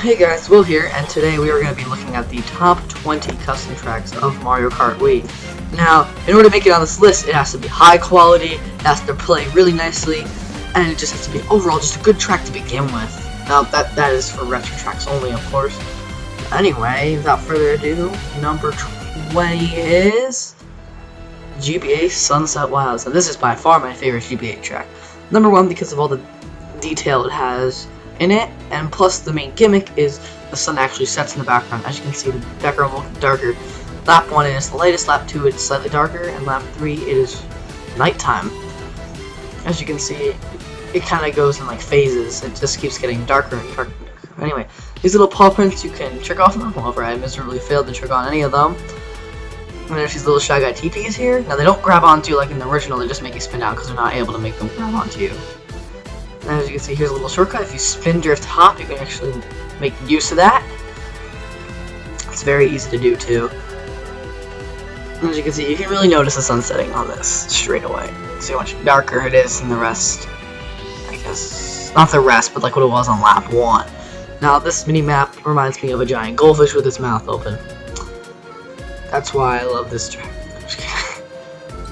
Hey guys, Will here, and today we are going to be looking at the top 20 custom tracks of Mario Kart Wii. Now, in order to make it on this list, it has to be high quality, it has to play really nicely, and it just has to be overall just a good track to begin with. Now, that is for retro tracks only, of course. Anyway, without further ado, number 20 is GBA Sunset Wilds, and this is by far my favorite GBA track. Number 1 because of all the detail it has in it, and plus the main gimmick is the sun actually sets in the background. As you can see, the background will look darker. Lap 1 is the lightest, lap 2 it's slightly darker, and lap 3 it is nighttime. As you can see, it kind of goes in like phases. It just keeps getting darker and darker. Anyway, these little paw prints you can trick off them. However, I miserably failed to trick on any of them. And there's these little Shy Guy TPs here. Now they don't grab onto you like in the original, they just make you spin out because they're not able to make them grab onto you. And as you can see, here's a little shortcut. If you spin drift hop, you can actually make use of that. It's very easy to do too. And as you can see, you can really notice the sun setting on this straight away. See how much darker it is than the rest. I guess not the rest, but like what it was on lap 1. Now this mini map reminds me of a giant goldfish with its mouth open. That's why I love this track.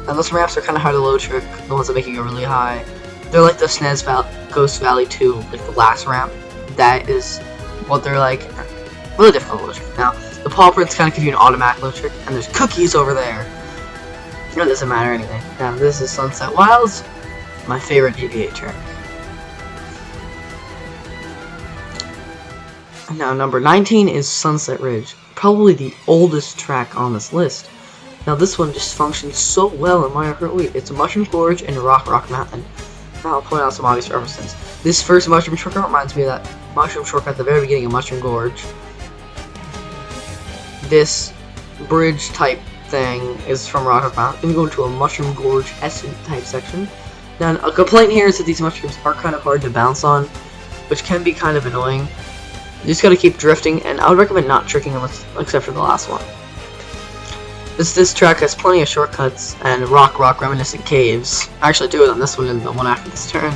And those ramps are kind of hard to low trick. The ones that make you go really high. They're like the Ghost Valley 2, like the last ramp. That is what they're like. Really difficult low trick. Now, the paw prints kind of give you an automatic low trick, and there's cookies over there. It doesn't matter anything. Now, this is Sunset Wilds, my favorite GBA track. Now, number 19 is Sunset Ridge, probably the oldest track on this list. Now, this one just functions so well in Mario Kart Wii. It's a Mushroom Gorge and a Rock Mountain. Now I'll point out some obvious references. This first mushroom shortcut reminds me of that mushroom shortcut at the very beginning of Mushroom Gorge. This bridge type thing is from Rock Mountain. Then we go into a Mushroom Gorge-esque type section. Now a complaint here is that these mushrooms are kind of hard to bounce on, which can be kind of annoying. You just gotta keep drifting, and I would recommend not tricking them except for the last one. This track has plenty of shortcuts and rock reminiscent caves. Actually, 2 of them, this one and the one after this turn.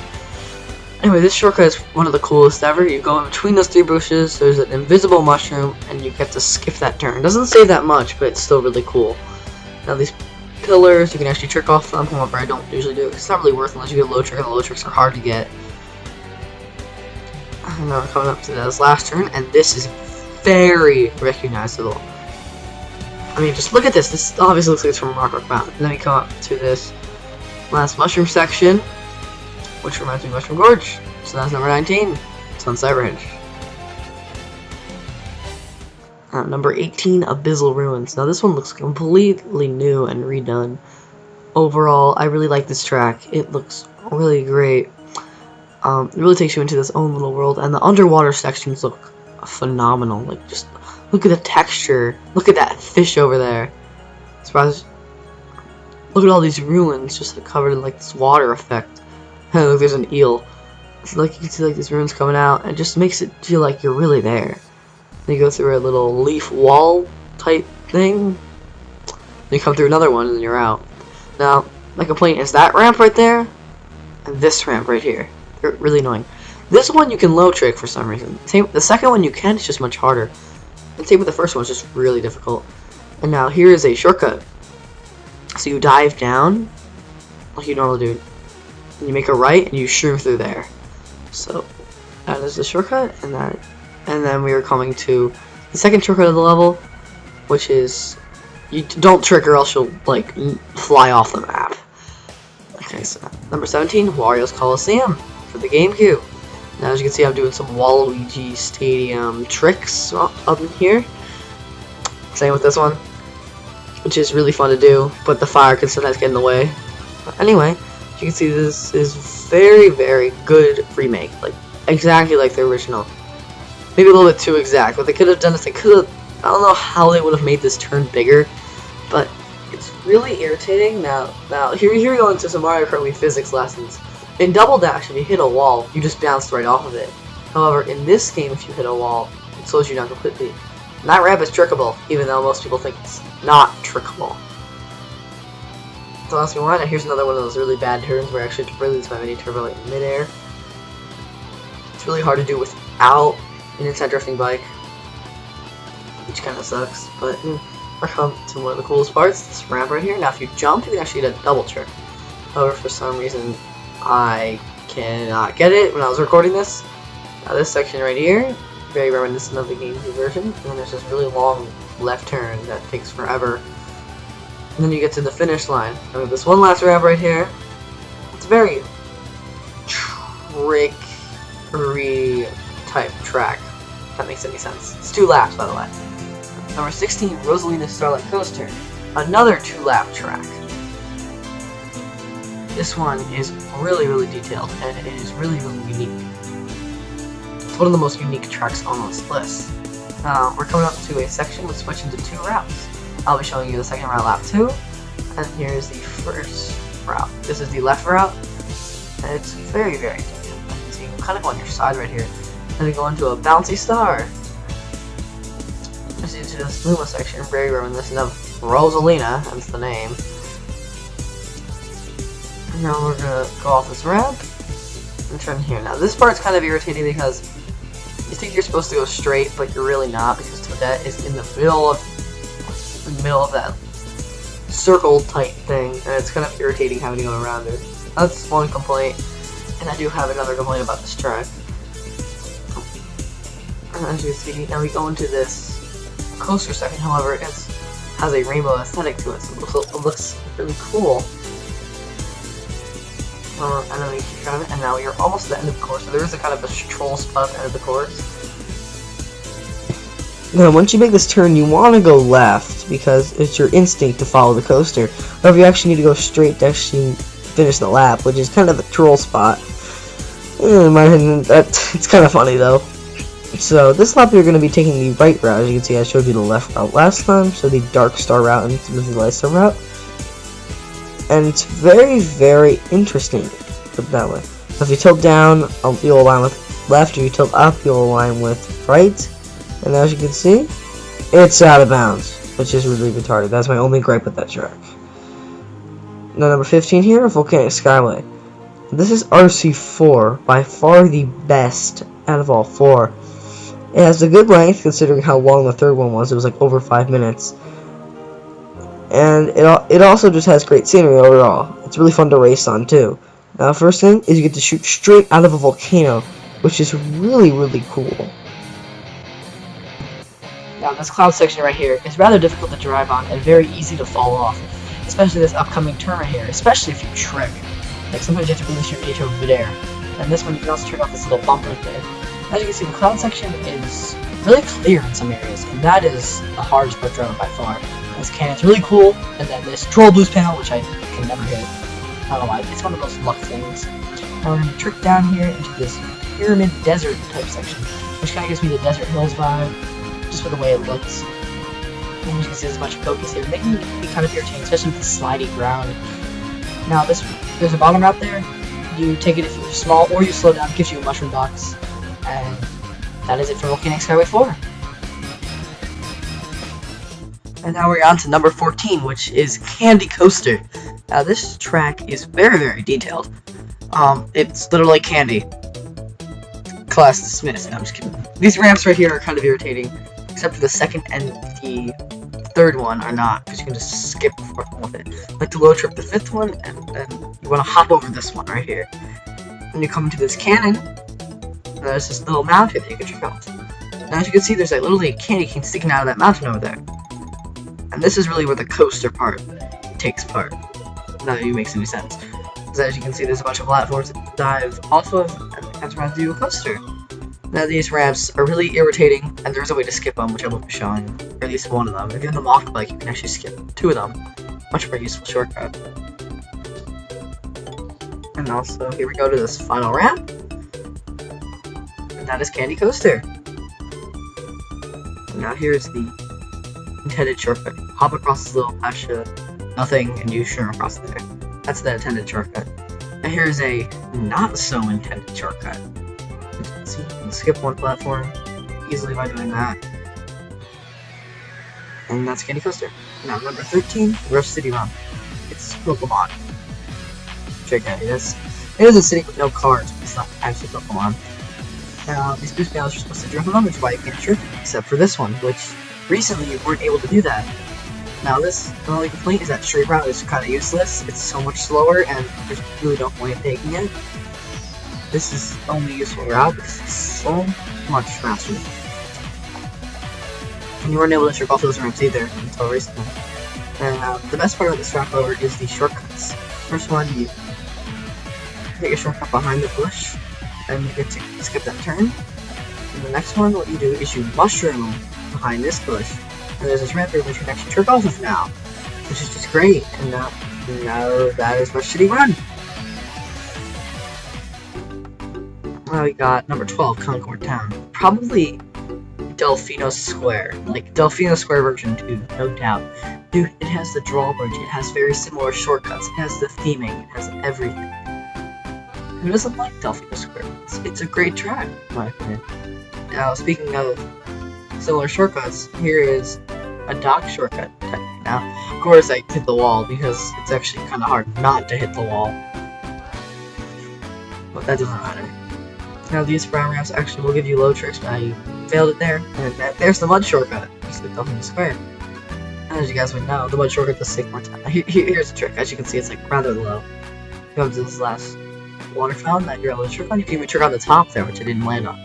Anyway, this shortcut is one of the coolest ever. You go in between those 3 bushes, there's an invisible mushroom, and you get to skip that turn. It doesn't save that much, but it's still really cool. Now these pillars, you can actually trick off them. However, I don't usually do it. It's not really worth it unless you get a low trick, and the low tricks are hard to get. And now we're coming up to this last turn, and this is very recognizable. I mean, just look at this. This obviously looks like it's from Rock Mountain. And then we come up to this last mushroom section, which reminds me of Mushroom Gorge. So that's number 19, Sunset Ridge. Number 18, Dizzle Ruins. Now this one looks completely new and redone. Overall, I really like this track. It looks really great. It really takes you into this own little world, and the underwater sections look phenomenal. Like, just look at the texture. Look at that fish over there. Look at all these ruins just covered in like this water effect. And look, there's an eel. It's like you can see like these ruins coming out, and it just makes it feel like you're really there. Then you go through a little leaf wall type thing. Then you come through another one, and then you're out. Now, my complaint is that ramp right there, and this ramp right here. They're really annoying. This one you can low trick for some reason. The second one you can, it's just much harder. And same with the first one, it's just really difficult. And now here is a shortcut. So you dive down, like you normally do, and you make a right, and you shroom through there. So that is the shortcut, and then we are coming to the second shortcut of the level, which is you don't trick or else you'll like fly off the map. Okay, so number 17, Warios Coliseum for the GameCube. Now, as you can see, I'm doing some Waluigi Stadium tricks up in here. Same with this one, which is really fun to do, but the fire can sometimes get in the way. But anyway, as you can see, this is very, very good remake, like exactly like the original. Maybe a little bit too exact. What they could have done is I don't know how they would have made this turn bigger, but it's really irritating. Now here we go into some Mario Kart Wii physics lessons. In Double Dash, if you hit a wall, you just bounce right off of it. However, in this game, if you hit a wall, it slows you down completely. And that ramp is trickable, even though most people think it's not trickable. So let's move on, and here's another one of those really bad turns where I actually release my mini turbo in midair. It's really hard to do without an inside drifting bike, which kind of sucks, but we're coming to one of the coolest parts, this ramp right here. Now if you jump, you can actually get a double trick. However, for some reason, I cannot get it when I was recording this. Now this section right here, very reminiscent of the GameCube version, and then there's this really long left turn that takes forever. And then you get to the finish line. And we have this one last ramp right here. It's a very trickery type track, if that makes any sense. It's 2 laps, by the way. Number 16, Rosalina Starlight Coaster. Another 2-lap track. This one is really detailed, and it is really unique. It's one of the most unique tracks on this list. We're coming up to a section with switch into 2 routes. I'll be showing you the second route, lap 2, and here's the first route. This is the left route, and it's very detailed. You can see you can kind of go on your side right here, and then go into a bouncy star. Into this Luma section, very reminiscent of Rosalina, hence the name. And now we're gonna go off this ramp and turn here. Now this part's kind of irritating because you think you're supposed to go straight, but you're really not, because Toadette is in the middle of that circle type thing, and it's kind of irritating having to go around it. That's one complaint, and I do have another complaint about this track. As you see, now we go into this coaster section. However, it has a rainbow aesthetic to it, so it looks really cool. And then we keep driving, and now you're almost at the end of the course. So there is a kind of a troll spot at the end of the course. Now, once you make this turn, you want to go left because it's your instinct to follow the coaster. However, you actually need to go straight to actually finish the lap, which is kind of a troll spot. In my opinion, it's kind of funny though. So this lap you're going to be taking the right route. As you can see, I showed you the left route last time, so the Dark Star route instead of the Light Star route. And it's very interesting, put it that way. So if you tilt down, you'll align with left. If you tilt up, you'll align with right. And as you can see, it's out of bounds, which is really retarded. That's my only gripe with that track. Now number 15 here, Volcanic Skyway. This is RC4, by far the best out of all 4. It has a good length considering how long the third one was. It was like over 5 minutes. And it also just has great scenery overall. It's really fun to race on too. Now first thing is you get to shoot straight out of a volcano, which is really cool. Now this cloud section right here is rather difficult to drive on and very easy to fall off. Especially this upcoming turn right here, especially if you trick. Like sometimes you have to really shoot gauge over midair. And this one you can also turn off this little bump right there. As you can see, the cloud section is really clear in some areas, and that is the hardest part driving by far. This cannon's really cool, and then this troll boost panel, which I can never hit. I don't know why, it's one of those luck things. Now we're going to trick down here into this pyramid desert type section, which kind of gives me the Desert Hills vibe, just for the way it looks. And you can see there's a bunch of pokies here, making it kind of irritating, especially with the slidey ground. Now there's a bottom route there. You take it if you're small, or you slow down, it gives you a mushroom box. And that is it for Volcanic Skyway 4. And now we're on to number 14, which is Candy Coaster. Now this track is very detailed. It's literally candy. Class dismissed. No, I'm just kidding. These ramps right here are kind of irritating, except for the second and the third one are not, because you can just skip the fourth one with it. Like the low trip, the fifth one, and then you want to hop over this one right here. And you come into this cannon, and there's this little mountain that you can check out. Now as you can see, there's like literally a candy cane sticking out of that mountain over there. And this is really where the coaster part takes part. None of you makes any sense. Because as you can see, there's a bunch of platforms to dive off of, and that's where I have to do a coaster. Now these ramps are really irritating, and there's a way to skip them, which I will be showing, or at least one of them. If you have the mock bike, you can actually skip 2 of them. Much more useful shortcut. And also, here we go to this final ramp. And that is Candy Coaster. And now here's the intended shortcut. Hop across this little patch of nothing, and you shrimp across there. That's the intended shortcut. And here's a not so intended shortcut. So you can skip one platform easily by doing that. And that's Candy Coaster. Now number 13, Riff City Run. It's Pokemon. Check out this. It is a city with no cars, but it's not actually Pokemon. Now, these boost panels are supposed to drift on, which is why you can't drift, except for this one, which recently you weren't able to do that. Now the only complaint is that straight route is kind of useless. It's so much slower, and there's really no point in taking it. This is the only useful route because it's so much faster. And you weren't able to trip off those ramps either until recently. And the best part of this track, however, is the shortcuts. First one, you take a shortcut behind the bush, and you get to skip that turn. And the next one, what you do is you mushroom behind this bush. And there's this ramp here which you can actually trip off of now, which is just great. And now that is my shitty run. Now we got number 12, Concord Town. Probably Delfino Square, like Delfino Square version 2, no doubt. Dude, it has the drawbridge, it has very similar shortcuts, it has the theming, it has everything. Who doesn't like Delfino Square? It's a great track, in my opinion. Now, speaking of similar shortcuts, here is a dock shortcut. Now, of course, I hit the wall because it's actually kind of hard not to hit the wall. But that doesn't matter. Now, these brown ramps actually will give you low tricks, but I failed it there. And there's the mud shortcut. Just like Delfino Square. And as you guys would know, the mud shortcut does take more time. Here's the trick. As you can see, it's like rather low. You go to this last water fountain that you're able to trick on. You can even trick on the top there, which I didn't land on.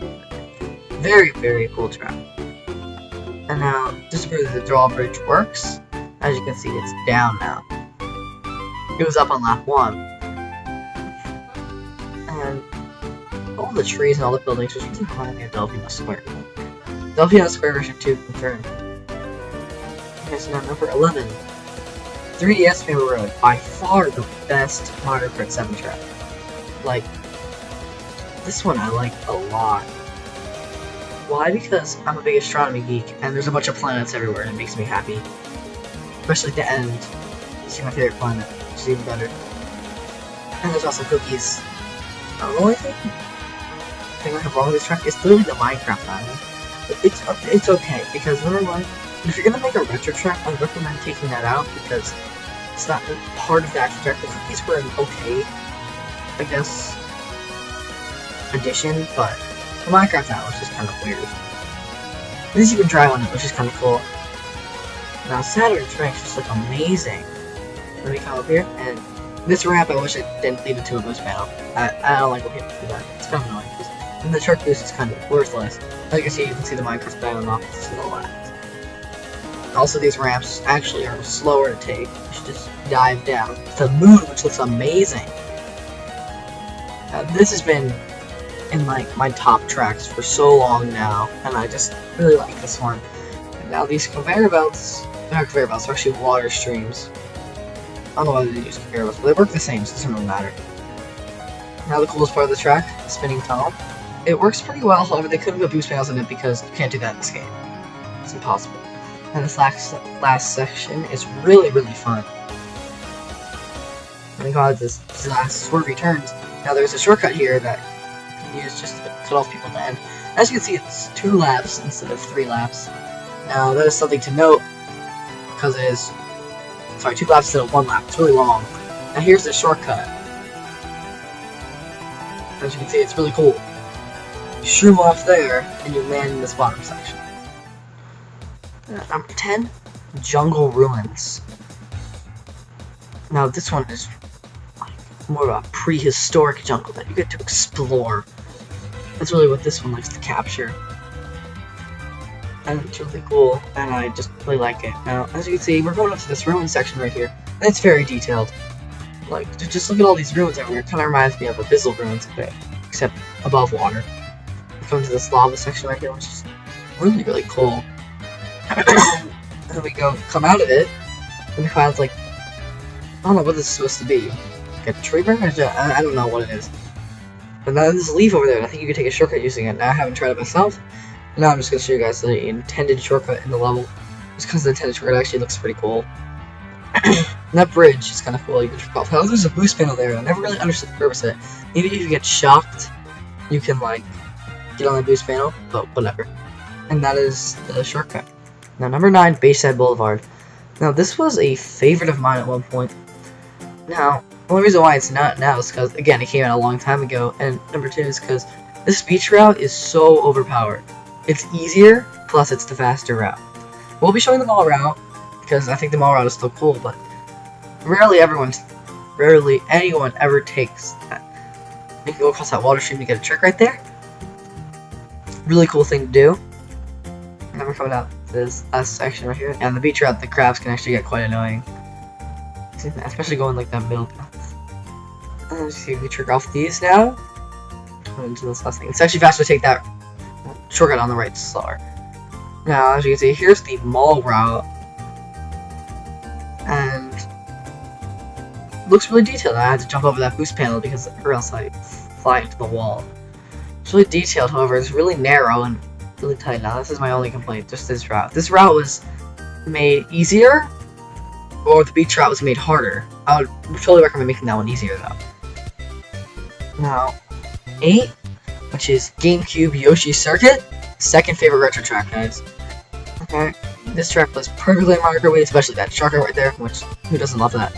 Very, very cool track. And now, just to prove that the drawbridge works, as you can see, it's down now. It was up on lap 1. And all the trees and all the buildings just really remind me of Delfino Square. Delfino Square version 2 confirmed. Okay, so now number 11. 3DS Family Road, by far the best Mario Kart 7 track. Like, this one I like a lot. Why? Because I'm a big astronomy geek, and there's a bunch of planets everywhere, and it makes me happy. Especially at the end. You see my favorite planet, which is even better. And there's also cookies. The only thing I have wrong with this track is literally the Minecraft island. But it's okay, because number one, if you're gonna make a retro track, I recommend taking that out, because it's not part of the actual track. The cookies were an okay, I guess, addition, but the Minecraft island was just kind of weird. At least you can drive on it, which is kind of cool. Now, Saturn's ranks just look amazing. Let me come up here, and this ramp, I wish I didn't leave it to a boost panel. I don't like when people do that. It's kind of annoying. And the truck boost is kind of worthless. Like you can see the Minecraft island off to the left. Also, these ramps actually are slower to take. You should just dive down. The moon, which looks amazing. This has been in like my top tracks for so long now, and I just really like this one. And now these conveyor belts, they're not conveyor belts, they're actually water streams. I don't know why they use conveyor belts, but they work the same, so it doesn't really matter. Now the coolest part of the track, the spinning tunnel. It works pretty well, however they couldn't put boost panels in it because you can't do that in this game. It's impossible. And this last section is really, really fun. And we got this last swervy turns. Now there's a shortcut here that you can use just to cut off people at the end. As you can see, it's 2 laps instead of 3 laps. Now that is something to note, because it is, 2 laps instead of 1 lap. It's really long. Now here's the shortcut. As you can see, it's really cool. You shroom off there, and you land in this bottom section. Number 10, Jungle Ruins. Now this one is more of a prehistoric jungle that you get to explore. That's really what this one likes to capture. And it's really cool, and I just really like it. Now, as you can see, we're going up to this ruin section right here, and it's very detailed. Like, just look at all these ruins everywhere. It kind of reminds me of a Dizzle Ruins a bit, except above water. We come to this lava section right here, which is really, really cool. And then we come out of it, and we find, like, I don't know what this is supposed to be. Like a tree burn? I don't know what it is. But now there's a leaf over there, and I think you can take a shortcut using it. Now I haven't tried it myself. Now I'm just going to show you guys the intended shortcut in the level. Just because the intended shortcut actually looks pretty cool. And that bridge is kind of cool. You can trip off. However, there's a boost panel there, and I never really understood the purpose of it. Maybe if you get shocked, you can, like, get on the boost panel, but whatever. And that is the shortcut. Now, number 9, Basehead Boulevard. Now, this was a favorite of mine at one point. Now, the only reason why it's not now is because, again, it came out a long time ago, and number 2 is because This beach route is so overpowered. It's easier, plus it's the faster route. We'll be showing the mall route, because I think the mall route is still cool, but rarely anyone ever takes that. You can go across that water stream to get a trick right there. Really cool thing to do. And then we're coming out this last section right here. And the beach route, the crabs can actually get quite annoying. Especially going like that middle path. Let's see if we trick off these now. Into this last thing. It's actually faster to take that shortcut on the right slower. Now, as you can see, here's the mall route. And looks really detailed. I had to jump over that boost panel because or else I fly into the wall. It's really detailed, however, it's really narrow and really tight. Now, this is my only complaint, just this route. This route was made easier, or the beach route was made harder. I would totally recommend making that one easier, though. Now, 8, which is GameCube Yoshi Circuit. Second favorite retro track, guys. Okay, this track plays perfectly in Mario Kart Wii, especially that shortcut right there, which, who doesn't love that?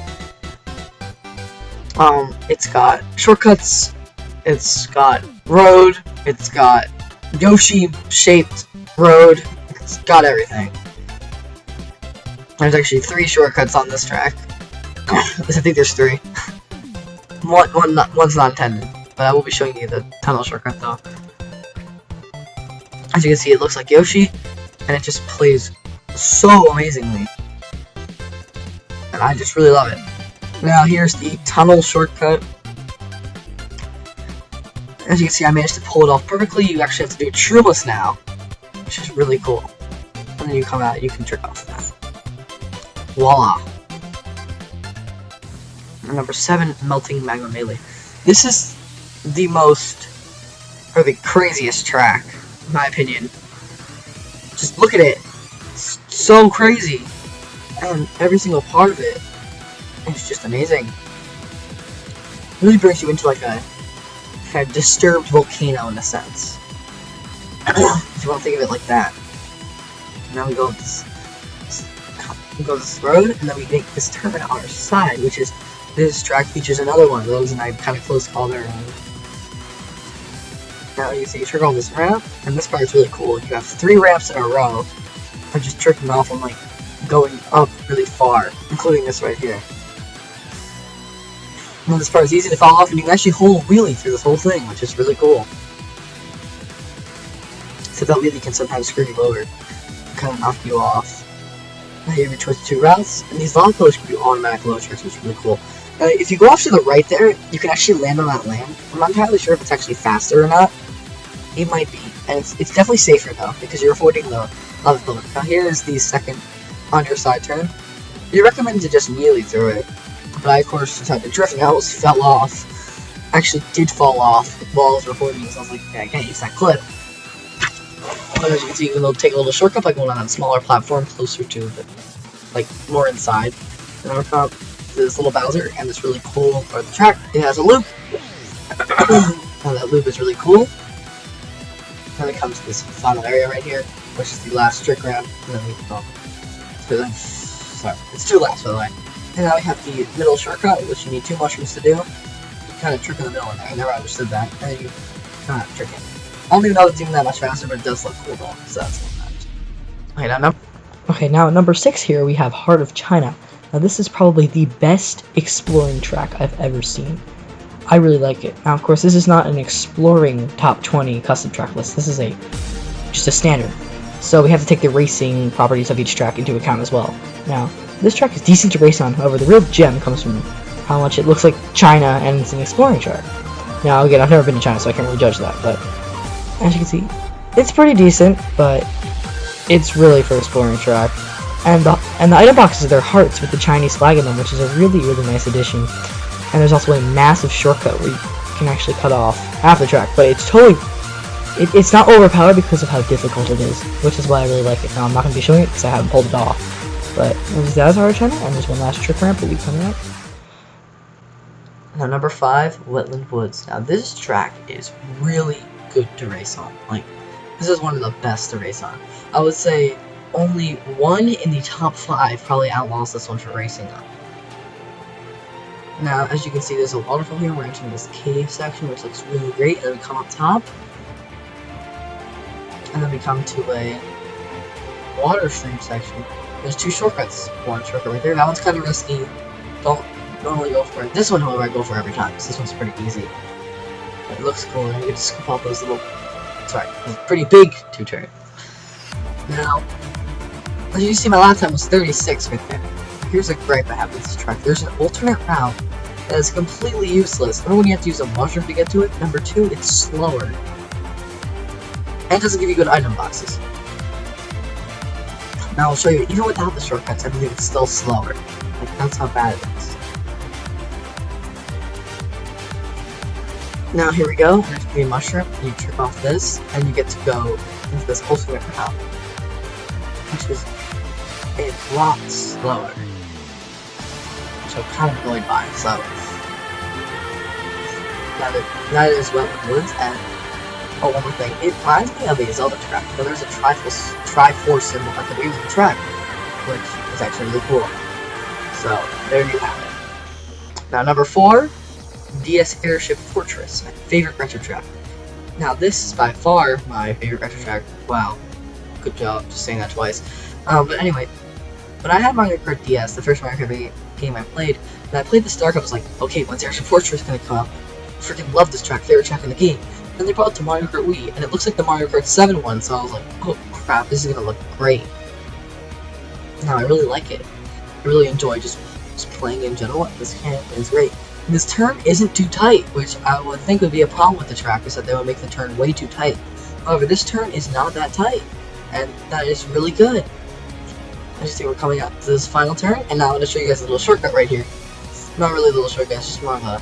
It's got shortcuts, it's got road, it's got Yoshi-shaped road, it's got everything. There's actually 3 shortcuts on this track. I think there's 3. One's not intended, but I will be showing you the tunnel shortcut though. As you can see, it looks like Yoshi, and it just plays so amazingly. And I just really love it. Now here's the tunnel shortcut. As you can see, I managed to pull it off perfectly. You actually have to do it trueless now, which is really cool. And then you come out, you can trick off that. Voila! And number 7, Melting Magma Melee. This is the most, or the craziest track, in my opinion. Just look at it. It's so crazy. And every single part of it is just amazing. It really brings you into like a kind of disturbed volcano in a sense. If you want to think of it like that. Now we go this road, and then we make this turn on our side, which is this track features another one of those, and I kind of close call their own. Now you see you trick on this ramp, and this part is really cool. You have 3 ramps in a row. I'm just tricking off and like going up really far, including this right here. And this part is easy to fall off, and you can actually hold wheelie through this whole thing, which is really cool. Except that wheelie can sometimes screw you over, kind of knock you off. Now you have your choice of 2 routes, and these lava pillars can do automatic low tricks, which is really cool. Now, if you go off to the right there, you can actually land on that land. I'm not entirely sure if it's actually faster or not. It might be, and it's definitely safer though, because you're avoiding the lava pillar. Now here is the second on your side turn. You recommend to just wheelie through it, but I of course decided to drift and I almost fell off. Actually did fall off while I was recording, so I was like, okay, I can't use that clip. But as you can see, even though it'll take a little shortcut by going on a smaller platform closer to the, like, more inside. And on top, this little Bowser, and this really cool part of the track. It has a loop. And that loop is really cool. Then it comes to this final area right here, which is the last trick round. And then we sorry, it's 2 laps by the way. And now we have the middle shortcut, which you need 2 mushrooms to do. You kind of trick in the middle in there. I never understood that. And then you kind of trick it. I don't even know if it's even that much faster, but it does look cool though, so that's what matters. Okay, now at number 6 here we have Heart of China. Now this is probably the best exploring track I've ever seen. I really like it. Now of course this is not an exploring top 20 custom track list, this is just a standard. So we have to take the racing properties of each track into account as well. Now, this track is decent to race on, however the real gem comes from how much it looks like China and it's an exploring track. Now again, I've never been to China so I can't really judge that, but as you can see, it's pretty decent, but it's really for exploring track. And the item boxes are their hearts with the Chinese flag in them, which is a really, really nice addition. And there's also a massive shortcut where you can actually cut off half the track, but it's totally, it's not overpowered because of how difficult it is, which is why I really like it. Now I'm not going to be showing it because I haven't pulled it off, but that's our channel, and there's one last trick ramp will be coming up. Now number 5, Wetland Woods. Now this track is really good to race on. Like, this is one of the best to race on. I would say only one in the top 5 probably outlaws this one for racing on. Now, as you can see, there's a waterfall here. We're entering this cave section, which looks really great. And then we come up top, And then we come to a water stream section. There's 2 shortcuts. One shortcut right there. That one's kind of risky. Don't normally go for it. This one, however, I go for every time, because this one's pretty easy. It looks cool, and you can just scoop off those little... Sorry, pretty big 2-turn. Now, as you see, my lap time was 36 right there. Here's a gripe I have with this track. There's an alternate route that is completely useless. Number 1, you have to use a mushroom to get to it. Number 2, it's slower. And it doesn't give you good item boxes. Now I'll show you, even without the shortcuts, I believe it's still slower. Like, that's how bad it is. Now here we go, there's going to be a mushroom, you trip off this, and you get to go into this ultimate route, which is a lot slower. Which I'm kind of annoyed by, so... That is Wetland Woods, and... Oh, one more thing, it reminds me of a Zelda track, but there's a Triforce symbol at the beginning of the track, which is actually really cool. So, there you have it. Now, number 4, DS Airship Fortress, my favorite retro track. Now, this is by far my favorite retro track. Wow, good job, just saying that twice. But anyway, when I had Mario Kart DS, the first Mario Kart game I played, and I played the Star Cup, I was like, okay, when's Airship Fortress gonna come out? I freaking love this track, favorite track in the game. Then they brought it to Mario Kart Wii, and it looks like the Mario Kart 7 one, so I was like, oh crap, this is gonna look great. Now, I really like it. I really enjoy just playing in general. This game is great. And this turn isn't too tight, which I would think would be a problem with the track, is that they would make the turn way too tight. However, this turn is not that tight, and that is really good. As you see, we're coming up to this final turn, and now I'm going to show you guys a little shortcut right here. Not really a little shortcut, it's just more of a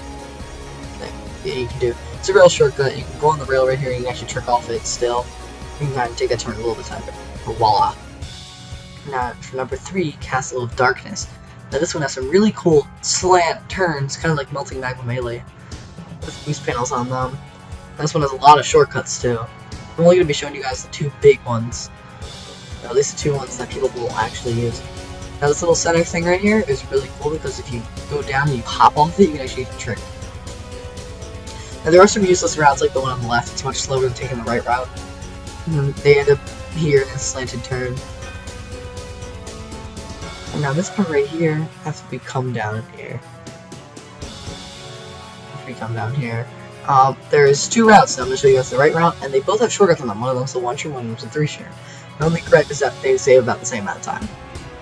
thing that you can do. It's a real shortcut. You can go on the rail right here, and you can actually trick off it still. You can kind of take that turn a little bit tighter. Voila. Now, for number 3, Castle of Darkness. Now this one has some really cool slant turns, kind of like Melting Magma Melee, with boost panels on them. This one has a lot of shortcuts too. I'm only going to be showing you guys the 2 big ones, or at least the 2 ones that people will actually use. Now this little center thing right here is really cool because if you go down and you hop off it, you can actually trick. Now there are some useless routes like the one on the left. It's much slower than taking the right route. And they end up here in a slanted turn. And now this part right here has to become down here. There's 2 routes, so I'm going to show you guys the right route, and they both have shortcuts on them. One of them's a 1-shroom, one of them's a 3-shroom. The only gripe is that they save about the same amount of time.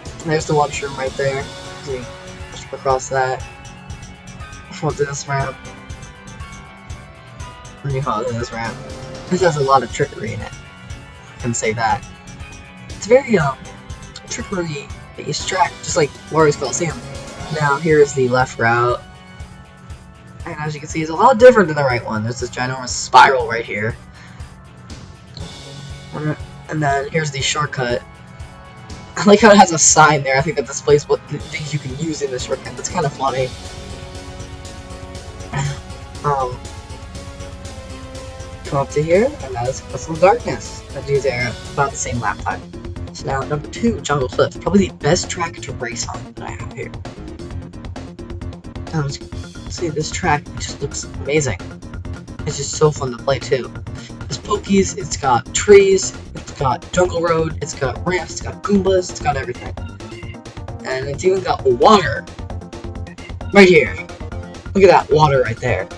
And there's the 1-shroom right there. So you jump across that. Go to this ramp. And you follow this ramp. This has a lot of trickery in it. I can say that. It's very, trickery based track, just like Warios Coliseum. Now, here's the left route. And as you can see, it's a lot different than the right one. There's this ginormous spiral right here. And then here's the shortcut. I like how it has a sign there. I think that displays what things you can use in this shortcut. That's kind of funny. Come up to here, and that is Castle of Darkness. That do there about the same lap time. So now, number 2, Jungle Cliff. Probably the best track to race on that I have here. Now, see, this track just looks amazing. It's just so fun to play, too. There's pokies, it's got trees, it's got jungle road, it's got ramps, it's got Goombas, it's got everything. And it's even got water. Right here. Look at that water right there.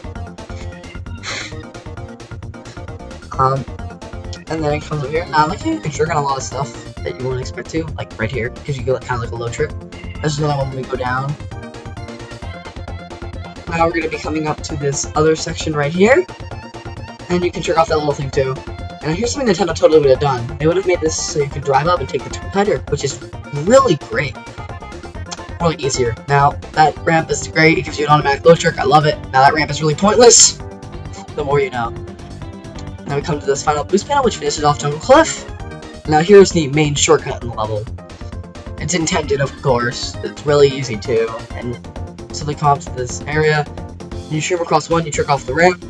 And then it comes over here. Now, like, you can trigger on a lot of stuff that you wouldn't expect to, like right here, because you get kind of like a low trip. There's another one when we go down. Now we're going to be coming up to this other section right here, and you can trigger off that little thing too. And here's something Nintendo totally would have done. They would have made this so you could drive up and take the turn tighter, which is really great. Or like easier. Now, that ramp is great. It gives you an automatic low trick. I love it. Now that ramp is really pointless. The more you know. Now we come to this final boost panel, which finishes off Jungle Cliff. Now here's the main shortcut in the level. It's intended, of course. It's really easy too. And so they come up to this area. You shroom across one, you trick off the ramp.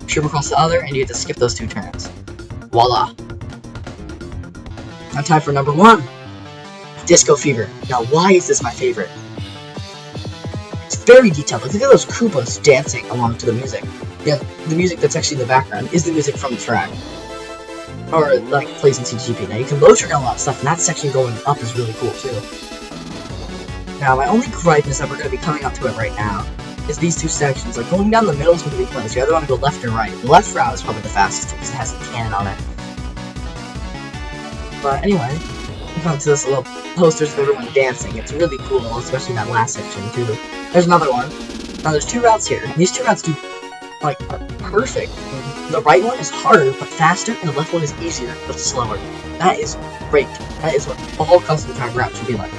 Shroom across the other, and you get to skip those 2 turns. Voila. Now time for number 1. Disco Fever. Now why is this my favorite? It's very detailed. Look at those Koopas dancing along to the music. Yeah, the music that's actually in the background is the music from the track. or like plays in CGP. Now you can low trigger a lot of stuff, and that section going up is really cool too. Now my only gripe is that we're going to be coming up to it right now. Is these two sections. Like going down the middle is going to be pointless. You either want to go left or right. The left route is probably the fastest because it has a cannon on it. But anyway, we come to this little posters of everyone dancing. It's really cool, especially in that last section too. There's another one. Now there's two routes here. These two routes are perfect. The right one is harder but faster, and the left one is easier but slower. That is great. That is what all custom track routes should be like.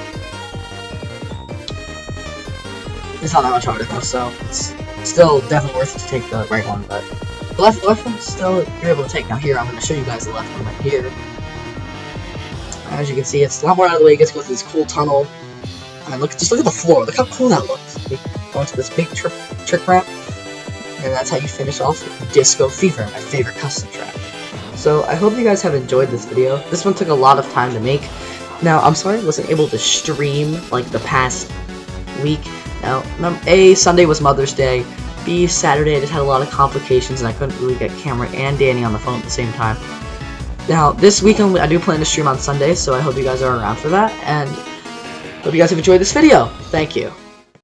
It's not that much harder though, so it's still definitely worth it to take the right one, but the left one still you're able to take. Now here, I'm going to show you guys the left one right here. As you can see, it's a lot more out of the way. You get to go through this cool tunnel. And just look at the floor. Look how cool that looks. You go into this big trick ramp, and that's how you finish off Disco Fever, my favorite custom track. So I hope you guys have enjoyed this video. This one took a lot of time to make. Now, I'm sorry I wasn't able to stream like the past week. Now, A, Sunday was Mother's Day. B, Saturday I just had a lot of complications and I couldn't really get Camera and Danny on the phone at the same time. Now, this weekend I do plan to stream on Sunday, so I hope you guys are around for that, and hope you guys have enjoyed this video. Thank you.